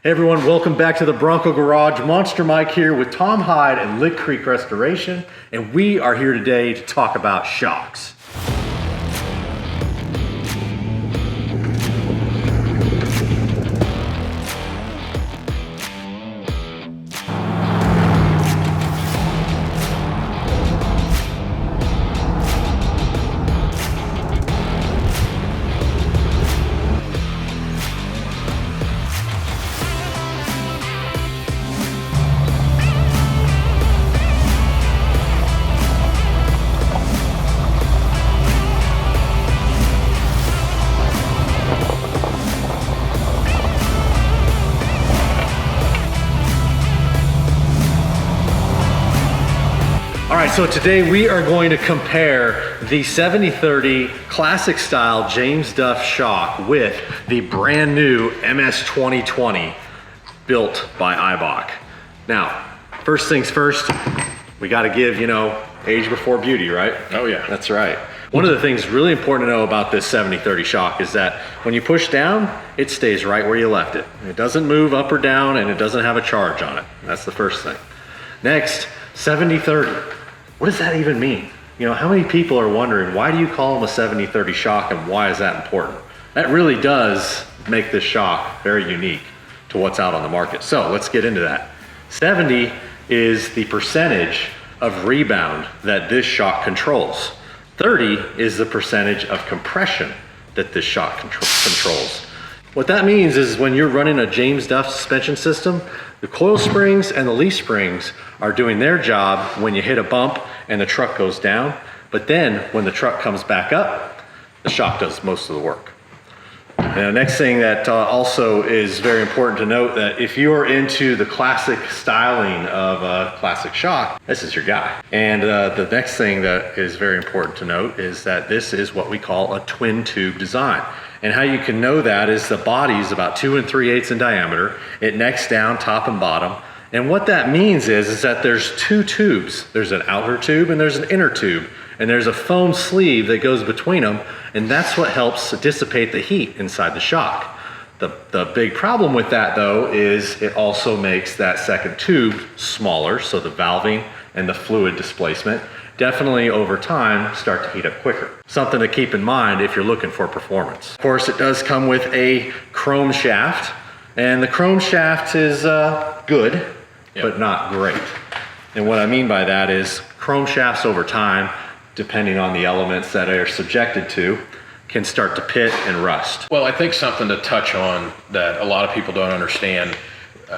Hey everyone, welcome back to the Bronco Garage. Monster Mike here with Tom Hyde and Lick Creek Restoration, and we are here today to talk about shocks. Alright, so today we are going to compare the 7030 classic style James Duff shock with the brand new MS2020 built by Eibach. Now, first things first, we got to give, age before beauty, right? Oh yeah. That's right. One of the things really important to know about this 7030 shock is that when you push down, it stays right where you left it. It doesn't move up or down, and it doesn't have a charge on it. That's the first thing. Next, 7030. What does that even mean? How many people are wondering, why do you call them a 7030 shock and why is that important? That really does make this shock very unique to what's out on the market. So let's get into that. 70 is the percentage of rebound that this shock controls. 30 is the percentage of compression that this shock controls. What that means is when you're running a James Duff suspension system, the coil springs and the leaf springs are doing their job when you hit a bump and the truck goes down. But then when the truck comes back up, the shock does most of the work. Now, next thing that also is very important to note, that if you're into the classic styling of a classic shock, this is your guy. And the next thing that is very important to note is that this is what we call a twin tube design. And how you can know that is the body is about 2 3/8 in diameter. It necks down top and bottom. And what that means is that there's two tubes. There's an outer tube and there's an inner tube. And there's a foam sleeve that goes between them. And that's what helps dissipate the heat inside the shock. The big problem with that though is it also makes that second tube smaller. So the valving and the fluid displacement definitely over time start to heat up quicker. Something to keep in mind if you're looking for performance. Of course, it does come with a chrome shaft, and the chrome shaft is good, but not great. And what I mean by that is chrome shafts over time, depending on the elements that are subjected to, can start to pit and rust. Well, I think something to touch on that a lot of people don't understand,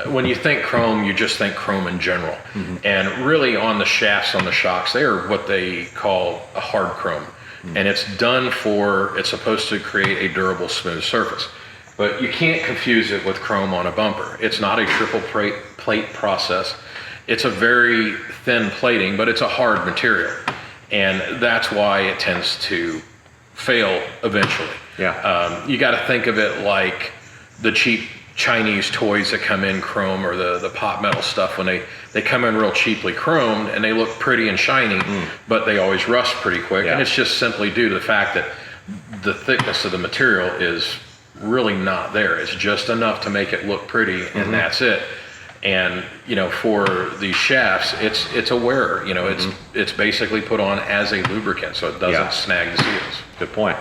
when you think chrome, you just think chrome in general. Mm-hmm. And really on the shafts on the shocks, they are what they call a hard chrome. Mm-hmm. And it's supposed to create a durable, smooth surface. But you can't confuse it with chrome on a bumper. It's not a triple plate process. It's a very thin plating, but it's a hard material. And that's why it tends to fail eventually. Yeah. You got to think of it like the cheap Chinese toys that come in chrome, or the pot metal stuff when they come in real cheaply chromed and they look pretty and shiny, but they always rust pretty quick. Yeah. And it's just simply due to the fact that the thickness of the material is really not there. It's just enough to make it look pretty, and that's it. And for these shafts, it's a wearer. It's basically put on as a lubricant, so it doesn't snag the seals. Good point.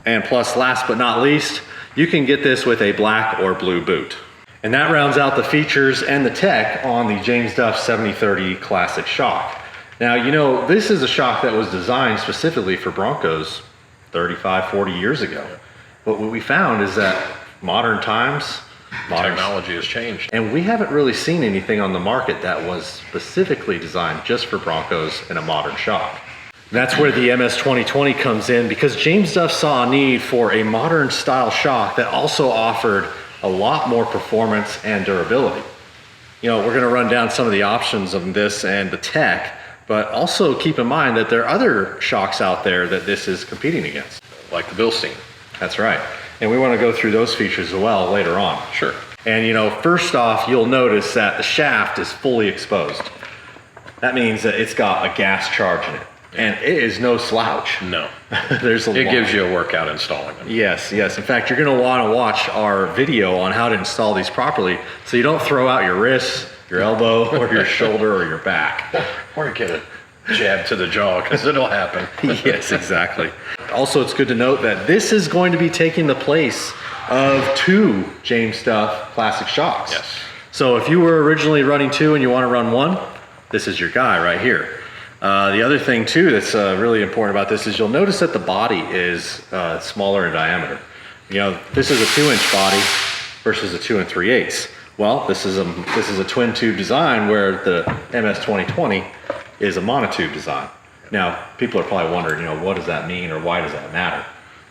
And plus, last but not least, you can get this with a black or blue boot. And that rounds out the features and the tech on the James Duff 7030 Classic shock. Now, this is a shock that was designed specifically for Broncos 35, 40 years ago. But what we found is that modern times, technology has changed. And we haven't really seen anything on the market that was specifically designed just for Broncos in a modern shock. That's where the MS2020 comes in, because James Duff saw a need for a modern style shock that also offered a lot more performance and durability. We're going to run down some of the options of this and the tech, but also keep in mind that there are other shocks out there that this is competing against. Like the Bilstein. That's right. And we want to go through those features as well later on. Sure. And first off, you'll notice that the shaft is fully exposed. That means that it's got a gas charge in it. And it is no slouch. No. There's a lot. It gives you a workout installing them. Yes, yes. In fact, you're going to want to watch our video on how to install these properly so you don't throw out your wrists, your elbow, or your shoulder, or your back. Or get a jab to the jaw, because it'll happen. Yes, exactly. Also, it's good to note that this is going to be taking the place of 2 James Duff classic shocks. Yes. So if you were originally running 2 and you want to run 1, this is your guy right here. The other thing too that's really important about this is you'll notice that the body is smaller in diameter. You know, this is a 2-inch body versus a 2 3/8. Well, this is a twin tube design where the MS2020 is a monotube design. Now, people are probably wondering, you know, what does that mean or why does that matter?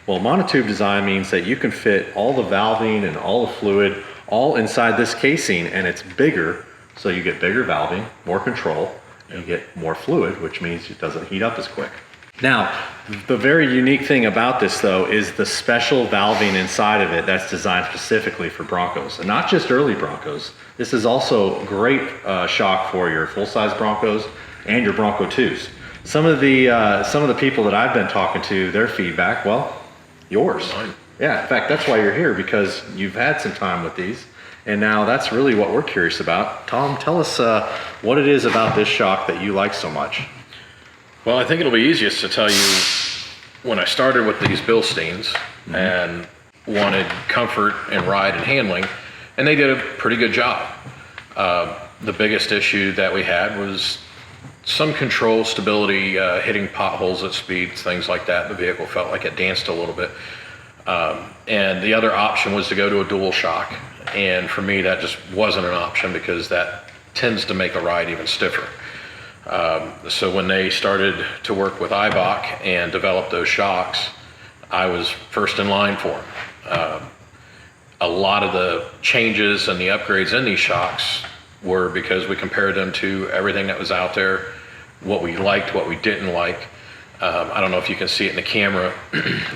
Well, monotube design means that you can fit all the valving and all the fluid all inside this casing, and it's bigger, so you get bigger valving, more control. You get more fluid, which means it doesn't heat up as quick. Now, the very unique thing about this though is the special valving inside of it that's designed specifically for Broncos, and not just early Broncos. This is also a great shock for your full-size Broncos and your Bronco IIs. Some of the people that I've been talking to, their feedback, well, yours. Mine. Yeah, in fact, that's why you're here, because you've had some time with these. And now that's really what we're curious about. Tom, tell us what it is about this shock that you like so much. Well, I think it'll be easiest to tell you when I started with these Bilsteins and wanted comfort and ride and handling, and they did a pretty good job. The biggest issue that we had was some control stability, hitting potholes at speeds, things like that. The vehicle felt like it danced a little bit. And the other option was to go to a dual shock. And for me, that just wasn't an option because that tends to make a ride even stiffer. So when they started to work with Eibach and develop those shocks, I was first in line for them. A lot of the changes and the upgrades in these shocks were because we compared them to everything that was out there, what we liked, what we didn't like. I don't know if you can see it in the camera,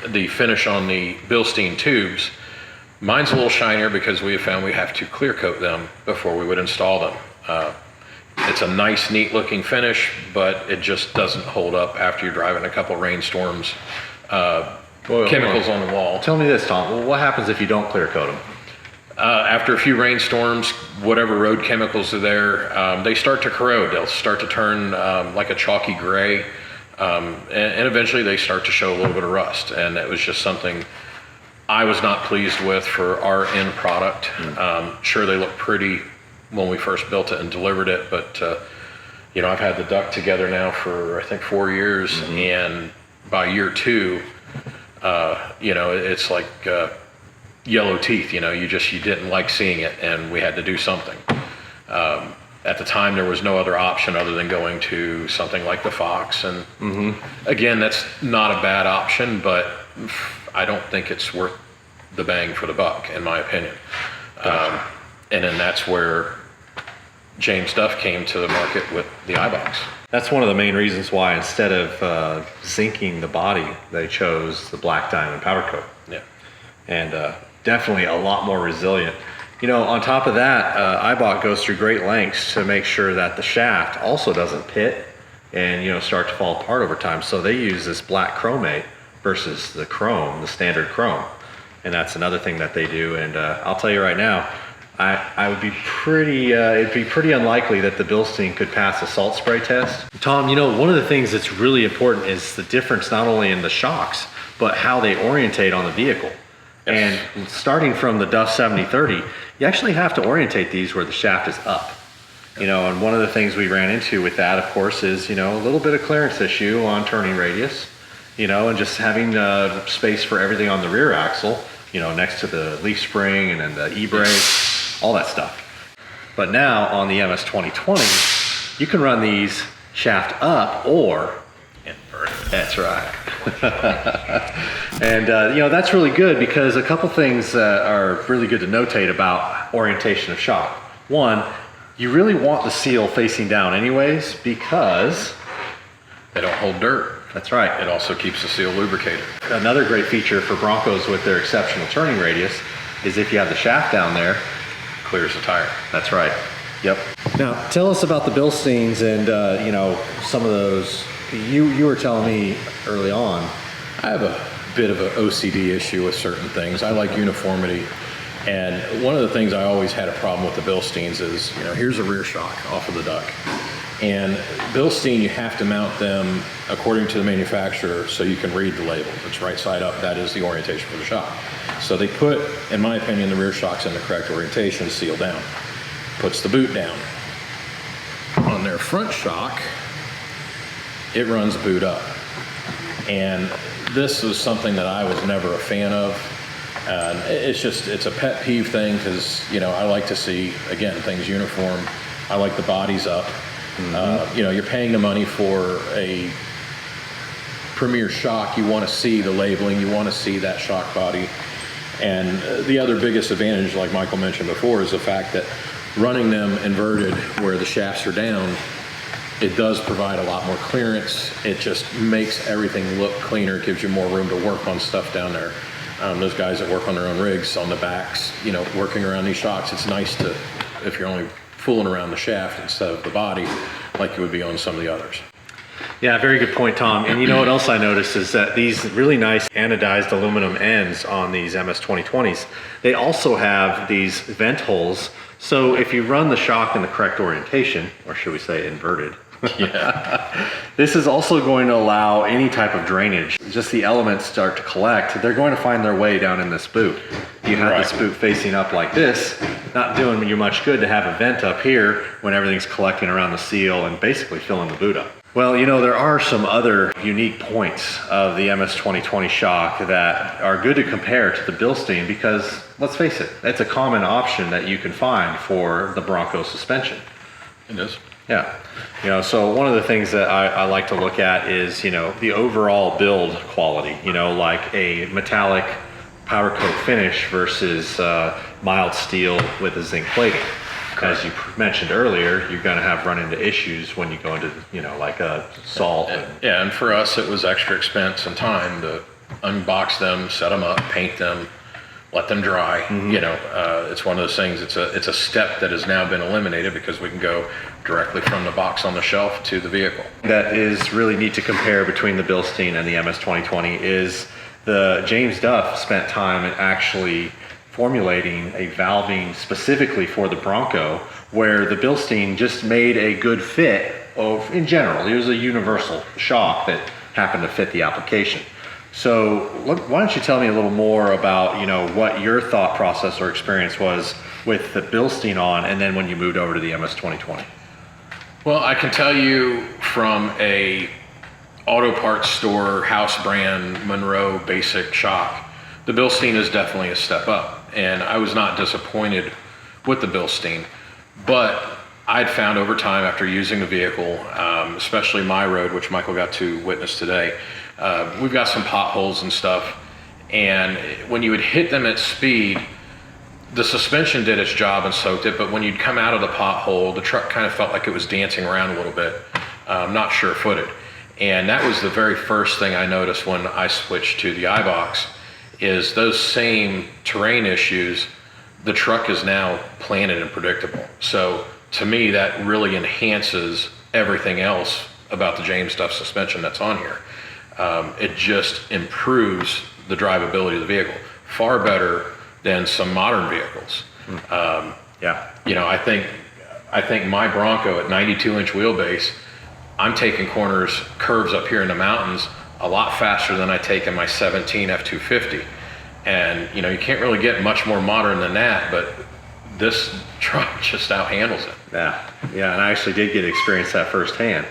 the finish on the Bilstein tubes. Mine's a little shinier because we have found we have to clear coat them before we would install them. It's a nice, neat looking finish, but it just doesn't hold up after you're driving a couple rainstorms, chemicals on the wall. Tell me this, Tom. Well, what happens if you don't clear coat them? After a few rainstorms, whatever road chemicals are there, they start to corrode. They'll start to turn like a chalky gray, and eventually they start to show a little bit of rust. And it was just something I was not pleased with for our end product. Sure, they look pretty when we first built it and delivered it, but you know, I've had the duct together now for I think 4 years, and by year 2, you know, it's like yellow teeth. You know, you didn't like seeing it, and we had to do something. At the time, there was no other option other than going to something like the Fox, and again, that's not a bad option, but I don't think it's worth the bang for the buck, in my opinion. Gotcha. And then that's where James Duff came to the market with the Eibachs. That's one of the main reasons why instead of zinking the body, they chose the black diamond powder coat. Yeah. And definitely a lot more resilient. You know, on top of that, Eibach goes through great lengths to make sure that the shaft also doesn't pit and, you know, start to fall apart over time. So they use this black chromate versus the chrome, the standard chrome. And that's another thing that they do. And I'll tell you right now, I would be pretty, it'd be pretty unlikely that the Bilstein could pass a salt spray test. Tom, you know, one of the things that's really important is the difference not only in the shocks, but how they orientate on the vehicle. Yes. And starting from the Duff 7030, you actually have to orientate these where the shaft is up. You know, and one of the things we ran into with that, of course, is, you know, a little bit of clearance issue on turning radius, you know, and just having space for everything on the rear axle, you know, next to the leaf spring and then the e-brake, all that stuff. But now on the MS2020, you can run these shaft up or invert. That's right. And you know, that's really good because a couple things are really good to notate about orientation of shock. One, you really want the seal facing down anyways because They don't hold dirt. that's right. It also keeps the seal lubricated. Another great feature for Broncos with their exceptional turning radius is if you have the shaft down there, Clears the tire. that's right. Yep. Now, tell us about the Bilsteins and, you know, some of those you were telling me early on. I have a bit of an OCD issue with certain things. I like uniformity. And one of the things I always had a problem with the Bilsteins is, here's a rear shock off of the duck. And Bilstein, you have to mount them according to the manufacturer so you can read the label. It's right side up, that is the orientation for the shock. So they put, in my opinion, the rear shocks in the correct orientation, seal down. Puts the boot down. On their front shock, it runs boot up. And this was something that I was never a fan of. It's a pet peeve thing because, I like to see, again, things uniform. I like the bodies up. You're paying the money for a premier shock. You want to see the labeling. You want to see that shock body. And the other biggest advantage, like Michael mentioned before, is the fact that running them inverted where the shafts are down, it does provide a lot more clearance. It just makes everything look cleaner. It gives you more room to work on stuff down there. Those guys that work on their own rigs on the backs, working around these shocks, it's nice to, if you're only fooling around the shaft instead of the body, like you would be on some of the others. Yeah, very good point, Tom. And you know what else I noticed is that these really nice anodized aluminum ends on these MS2020s, they also have these vent holes. So if you run the shock in the correct orientation, or should we say inverted, this is also going to allow any type of drainage. Just the elements start to collect, they're going to find their way down in this boot. You have this boot facing up like this, not doing you much good to have a vent up here when everything's collecting around the seal and basically filling the boot up. Well, there are some other unique points of the MS2020 shock that are good to compare to the Bilstein because, let's face it, it's a common option that you can find for the Bronco suspension. It is. Yeah. So one of the things that I like to look at is, the overall build quality, like a metallic powder coat finish versus mild steel with a zinc plating. As you mentioned earlier, you're going to have run into issues when you go into, like a salt. And for us, it was extra expense and time to unbox them, set them up, paint them, let them dry. It's one of those things. It's a step that has now been eliminated because we can go directly from the box on the shelf to the vehicle. That is really neat to compare between the Bilstein and the MS2020 is the James Duff spent time in actually formulating a valving specifically for the Bronco, where the Bilstein just made a good fit in general. It was a universal shock that happened to fit the application. So why don't you tell me a little more about, what your thought process or experience was with the Bilstein on, and then when you moved over to the MS2020? Well, I can tell you from a auto parts store, house brand, Monroe basic shock, the Bilstein is definitely a step up. And I was not disappointed with the Bilstein, but I'd found over time after using the vehicle, especially my road, which Michael got to witness today, we've got some potholes and stuff. And when you would hit them at speed, the suspension did its job and soaked it, but when you'd come out of the pothole, the truck kind of felt like it was dancing around a little bit, not sure-footed. And that was the very first thing I noticed when I switched to the Eibach, is those same terrain issues, the truck is now planted and predictable. So to me, that really enhances everything else about the James Duff suspension that's on here. It just improves the drivability of the vehicle, far better than some modern vehicles. I think my Bronco at 92-inch wheelbase, I'm taking curves up here in the mountains a lot faster than I take in my 17 F250. And, you can't really get much more modern than that, but this truck just outhandles it. Yeah, and I actually did get to experience that firsthand.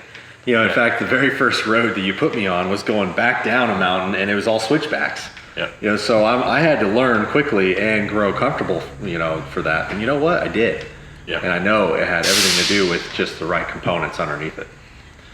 In fact, the very first road that you put me on was going back down a mountain, and it was all switchbacks. Yeah. So I had to learn quickly and grow comfortable, for that. And you know what? I did. Yeah. And I know it had everything to do with just the right components underneath it.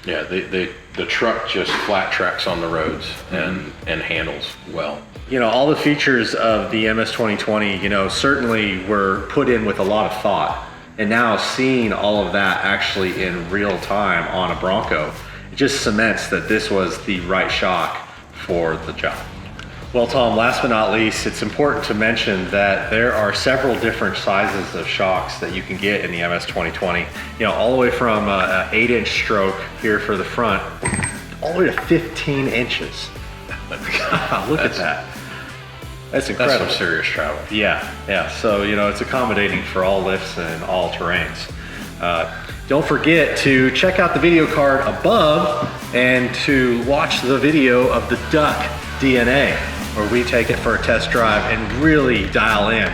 Yeah, the truck just flat tracks on the roads and handles well. All the features of the MS2020, certainly were put in with a lot of thought. And now seeing all of that actually in real time on a Bronco, it just cements that this was the right shock for the job. Well, Tom, last but not least, it's important to mention that there are several different sizes of shocks that you can get in the MS2020. All the way from an 8-inch stroke here for the front, all the way to 15 inches. Look at that. That's incredible. That's some serious travel. Yeah. So, you know, it's accommodating for all lifts and all terrains. Don't forget to check out the video card above and to watch the video of the Duck DNA, where we take it for a test drive and really dial in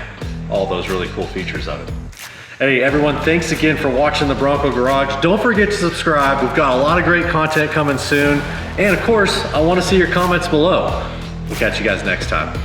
all those really cool features of it. Hey everyone, thanks again for watching the Bronco Garage. Don't forget to subscribe. We've got a lot of great content coming soon. And of course, I want to see your comments below. We'll catch you guys next time.